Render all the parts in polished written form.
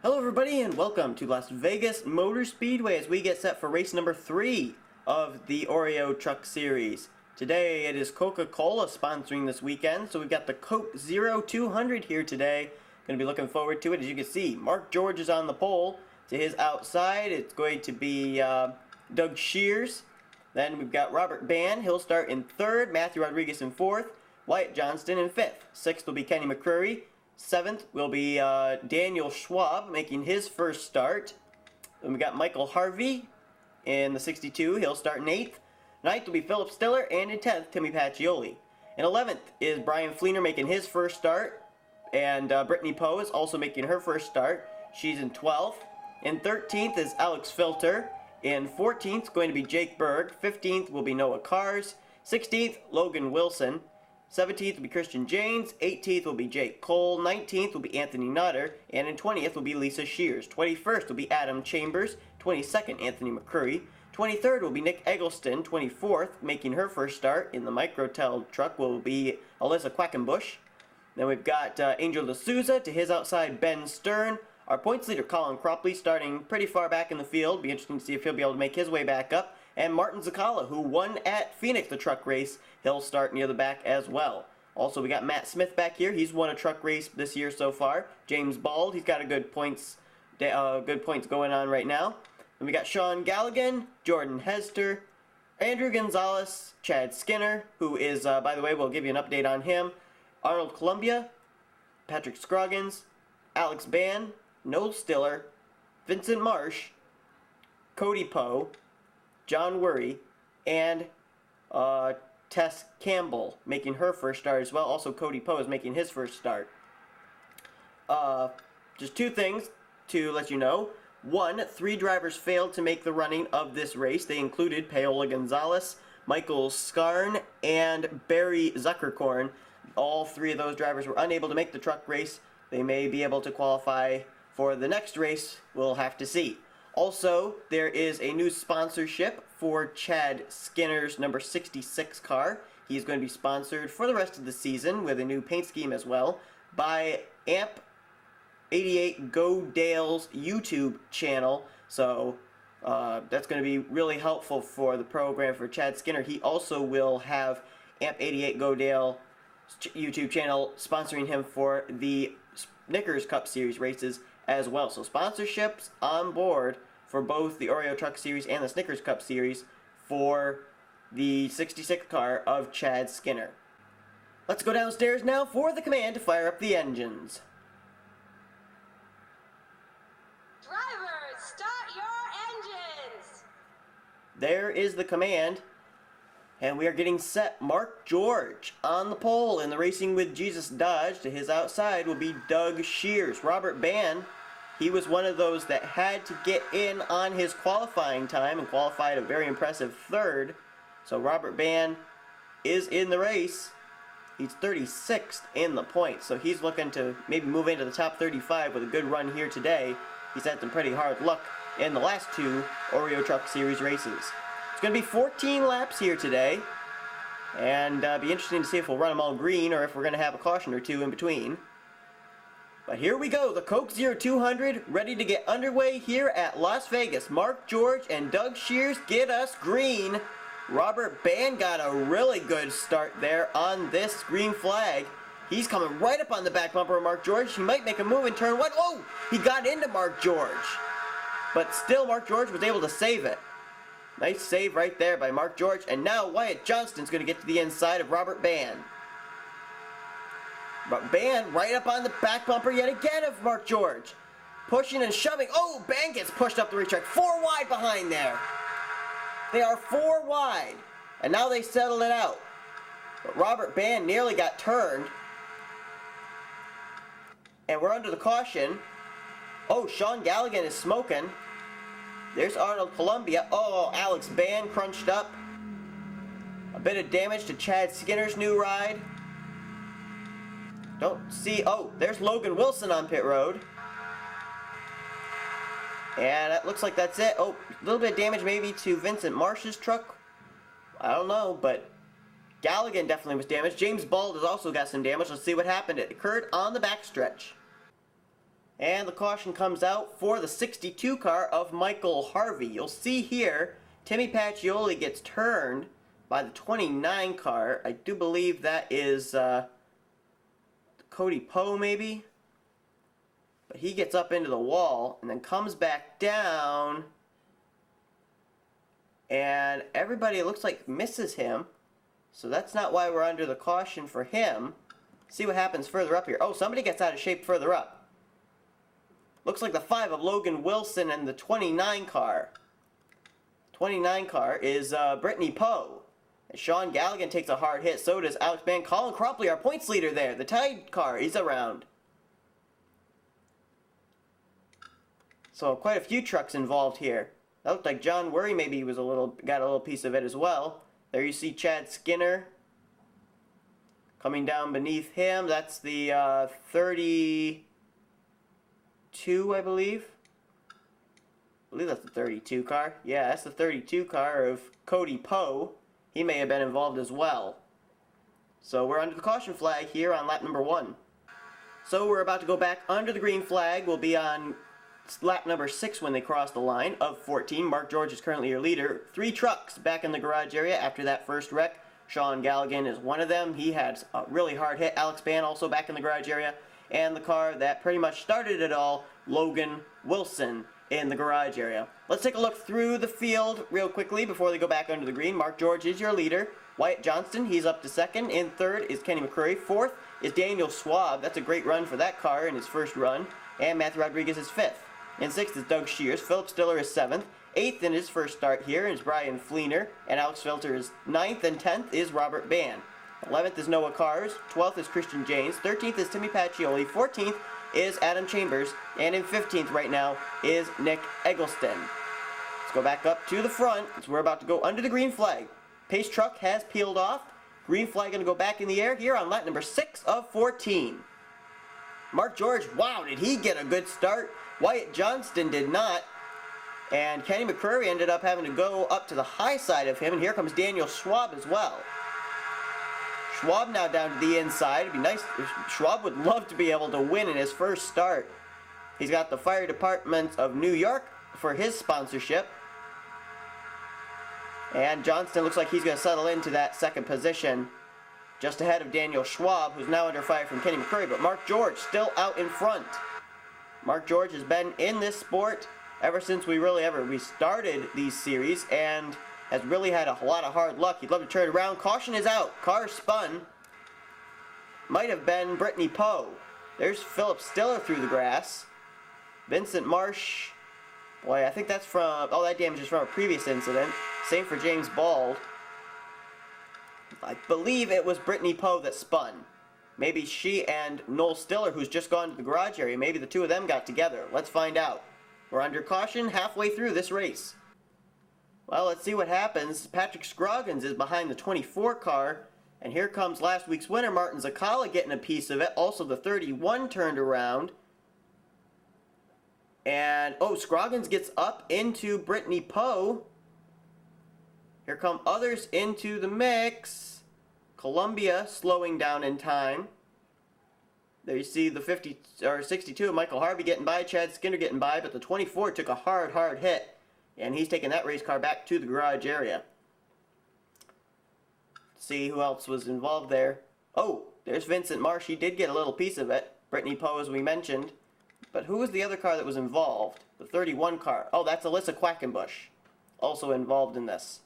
Hello everybody and welcome to Las Vegas Motor Speedway as we get set for race number 3 of the Oreo Truck Series. Today it is Coca-Cola sponsoring this weekend, so we've got the Coke Zero 200 here today. Going to be looking forward to it. As you can see, Mark George is on the pole. To his outside it's going to be Doug Shears. Then we've got Robert Bann. He'll start in 3rd, Matthew Rodriguez in 4th, Wyatt Johnston in 5th. 6th will be Kenny McCreary. 7th will be Daniel Schwab making his first start. Then we got Michael Harvey in the 62. He'll start in 8th. 9th will be Philip Stiller, and in 10th, Timmy Pacioli. In 11th is Brian Fleener making his first start, and Brittany Poe is also making her first start. She's in 12th. In 13th is Alex Filter. In 14th, going to be Jake Berg. 15th will be Noah Kars. 16th, Logan Wilson. 17th will be Christian Janes, 18th will be Jake Cole, 19th will be Anthony Nutter, and in 20th will be Lisa Shears. 21st will be Adam Chambers, 22nd Anthony McCurry, 23rd will be Nick Eggleston, 24th making her first start in the Microtel truck will be Alyssa Quackenbush. Then we've got Angel D'Souza, to his outside Ben Stern. Our points leader Colin Cropley starting pretty far back in the field. Be interesting to see if he'll be able to make his way back up. And Martin Zakala, who won at Phoenix the truck race, he'll start near the back as well. Also, we got Matt Smith back here. He's won a truck race this year so far. James Bald, he's got a good points going on right now. And we got Sean Galligan, Jordan Hester, Andrew Gonzalez, Chad Skinner, who is, by the way, we'll give you an update on him. Arnold Columbia, Patrick Scroggins, Alex Bann, Noel Stiller, Vincent Marsh, Cody Poe, John Worry, and Tess Campbell making her first start as well. Also, Cody Poe is making his first start. Just two things to let you know. One, 3 drivers failed to make the running of this race. They included Paola Gonzalez, Michael Scarn, and Barry Zuckerkorn. All 3 of those drivers were unable to make the truck race. They may be able to qualify for the next race. We'll have to see. Also, there is a new sponsorship for Chad Skinner's number 66 car. He's going to be sponsored for the rest of the season with a new paint scheme as well by AMP88 Go Dale's YouTube channel. So that's going to be really helpful for the program for Chad Skinner. He also will have AMP88 Go Dale YouTube channel sponsoring him for the Snickers Cup Series races as well. So sponsorships on board for both the Oreo Truck Series and the Snickers Cup Series for the 66 car of Chad Skinner. Let's go downstairs now for the command to fire up the engines. Drivers, start your engines! There is the command, and we are getting set. Mark George on the pole in the Racing with Jesus Dodge. To his outside will be Doug Shears. Robert Bann, he was one of those that had to get in on his qualifying time and qualified a very impressive 3rd. So Robert Bann is in the race. He's 36th in the points, so he's looking to maybe move into the top 35 with a good run here today. He's had some pretty hard luck in the last 2 Oreo Truck Series races. It's going to be 14 laps here today, and be interesting to see if we'll run them all green or if we're going to have a caution or 2 in between. But here we go, the Coke Zero 200 ready to get underway here at Las Vegas. Mark George and Doug Shears get us green. Robert Bann got a really good start there on this green flag. He's coming right up on the back bumper of Mark George. He might make a move in turn 1. Oh, he got into Mark George. But still, Mark George was able to save it. Nice save right there by Mark George. And now Wyatt Johnston's going to get to the inside of Robert Bann. But Bann right up on the back bumper yet again of Mark George. Pushing and shoving. Oh, Bann gets pushed up the racetrack. 4 wide behind there. They are 4 wide. And now they settled it out. But Robert Bann nearly got turned. And we're under the caution. Oh, Sean Galligan is smoking. There's Arnold Columbia. Oh, Alex Bann crunched up. A bit of damage to Chad Skinner's new ride. Don't see. Oh, there's Logan Wilson on pit road. And that looks like that's it. Oh, a little bit of damage maybe to Vincent Marsh's truck. I don't know, but Galligan definitely was damaged. James Bald has also got some damage. Let's see what happened. It occurred on the backstretch. And the caution comes out for the 62 car of Michael Harvey. You'll see here, Timmy Pacioli gets turned by the 29 car. I do believe that is Cody Poe, maybe? But he gets up into the wall and then comes back down. And everybody, it looks like, misses him. So that's not why we're under the caution for him. See what happens further up here. Oh, somebody gets out of shape further up. Looks like the 5 of Logan Wilson and the 29 car. 29 car is Brittany Poe. And Sean Galligan takes a hard hit. So does Alex Mann. Colin Cropley, our points leader there. The Tide car, he's around. So quite a few trucks involved here. That looked like John Worry maybe got a little piece of it as well. There you see Chad Skinner coming down beneath him. That's the 32, I believe. I believe that's the 32 car. Yeah, that's the 32 car of Cody Poe. He may have been involved as well. So we're under the caution flag here on lap number 1. So we're about to go back under the green flag. We'll be on lap number 6 when they cross the line of 14. Mark George is currently your leader. 3 trucks back in the garage area after that first wreck. Sean Galligan is one of them. He had a really hard hit. Alex Mann also back in the garage area. And the car that pretty much started it all, Logan Wilson, in the garage area. Let's take a look through the field real quickly before they go back under the green. Mark George is your leader. Wyatt Johnston, he's up to 2nd. In 3rd is Kenny McCrory. 4th is Daniel Schwab. That's a great run for that car in his first run. And Matthew Rodriguez is 5th. In 6th is Doug Shears. Philip Stiller is 7th. 8th in his first start here is Brian Fleener. And Alex Filter is 9th. And 10th is Robert Bann. 11th is Noah Cars. 12th is Christian James. 13th is Timmy Pacioli. 14th is Adam Chambers. And in 15th right now is Nick Eggleston. Let's go back up to the front because we're about to go under the green flag. Pace truck has peeled off. Green flag going to go back in the air here on lap number 6 of 14. Mark George, wow, did he get a good start? Wyatt Johnston did not. And Kenny McCrory ended up having to go up to the high side of him. And here comes Daniel Schwab as well. Schwab now down to the inside. It'd be nice. Schwab would love to be able to win in his first start. He's got the Fire Department of New York for his sponsorship. And Johnston looks like he's going to settle into that 2nd position, just ahead of Daniel Schwab, who's now under fire from Kenny McCrory. But Mark George still out in front. Mark George has been in this sport ever since we started these series and has really had a lot of hard luck. He'd love to turn it around. Caution is out. Car spun. Might have been Brittany Poe. There's Philip Stiller through the grass. Vincent Marsh. Boy, I think that's from... Oh, that damage is from a previous incident. Same for James Bald. I believe it was Brittany Poe that spun. Maybe she and Noel Stiller, who's just gone to the garage area, maybe the two of them got together. Let's find out. We're under caution halfway through this race. Well, let's see what happens. Patrick Scroggins is behind the 24 car. And here comes last week's winner, Martin Zakala, getting a piece of it. Also, the 31 turned around. And, oh, Scroggins gets up into Brittany Poe. Here come others into the mix. Columbia slowing down in time. There you see the 62 of Michael Harvey getting by, Chad Skinner getting by, but the 24 took a hard hit. And he's taking that race car back to the garage area. See who else was involved there. Oh, there's Vincent Marsh. He did get a little piece of it. Brittany Poe, as we mentioned. But who was the other car that was involved? The 31 car. Oh, that's Alyssa Quackenbush. Also involved in this.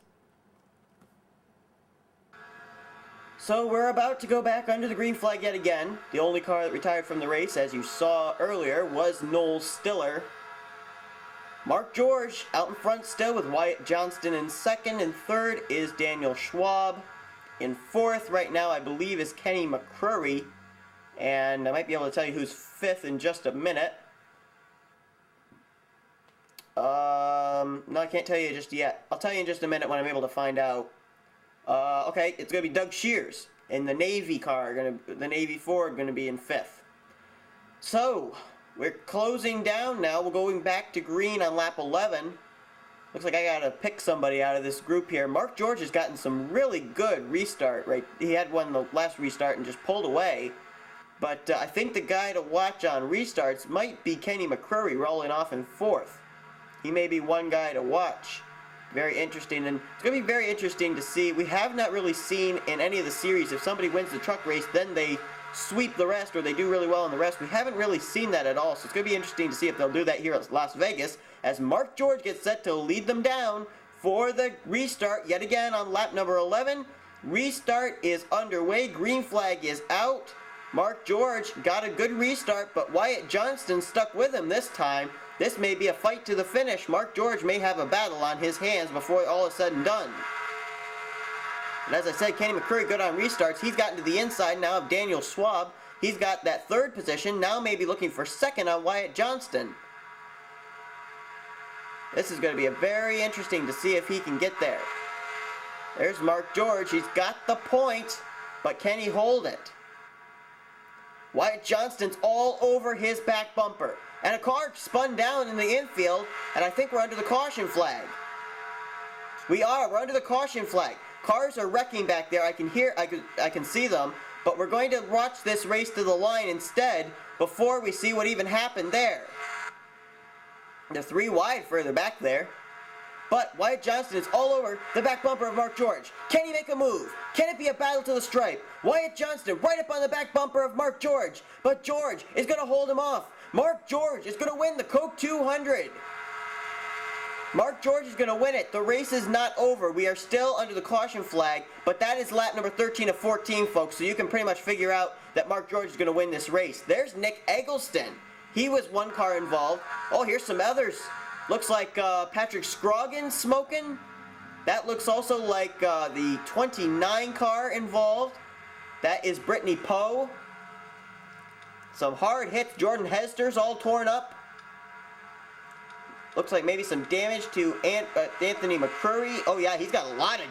So we're about to go back under the green flag yet again. The only car that retired from the race, as you saw earlier, was Noel Stiller. Mark George out in front still with Wyatt Johnston in 2nd. In 3rd is Daniel Schwab. In 4th right now I believe is Kenny McCrory. And I might be able to tell you who's 5th in just a minute. No, I can't tell you just yet. I'll tell you in just a minute when I'm able to find out. Okay, it's going to be Doug Shears in the Navy car. The Navy Ford going to be in 5th. So, we're closing down now. We're going back to green on lap 11. Looks like I got to pick somebody out of this group here. Mark George has gotten some really good restart, right? He had one the last restart and just pulled away. But I think the guy to watch on restarts might be Kenny McCrory rolling off in 4th. He may be one guy to watch. Very interesting, and it's going to be very interesting to see. We have not really seen in any of the series if somebody wins the truck race, then they sweep the rest or they do really well in the rest. We haven't really seen that at all, so it's going to be interesting to see if they'll do that here at Las Vegas as Mark George gets set to lead them down for the restart yet again on lap number 11. Restart is underway. Green flag is out. Mark George got a good restart, but Wyatt Johnston stuck with him this time. This may be a fight to the finish. Mark George may have a battle on his hands before all is said and done. And as I said, Kenny McCrory good on restarts. He's gotten to the inside now of Daniel Schwab. He's got that 3rd position. Now maybe looking for 2nd on Wyatt Johnston. This is going to be very interesting to see if he can get there. There's Mark George. He's got the point, but can he hold it? Wyatt Johnston's all over his back bumper. And a car spun down in the infield, and I think we're under the caution flag. We're under the caution flag. Cars are wrecking back there. I can see them, but we're going to watch this race to the line instead before we see what even happened there. They're 3 wide further back there. But Wyatt Johnston is all over the back bumper of Mark George. Can he make a move? Can it be a battle to the stripe? Wyatt Johnston right up on the back bumper of Mark George. But George is going to hold him off. Mark George is going to win the Coke 200. Mark George is going to win it. The race is not over. We are still under the caution flag, but that is lap number 13 of 14, folks. So you can pretty much figure out that Mark George is going to win this race. There's Nick Eggleston. He was one car involved. Oh, here's some others. Looks like Patrick Scroggins smoking. That looks also like the 29 car involved. That is Brittany Poe. Some hard hits. Jordan Hester's all torn up. Looks like maybe some damage to Anthony McCrory. Oh yeah, he's got a lot of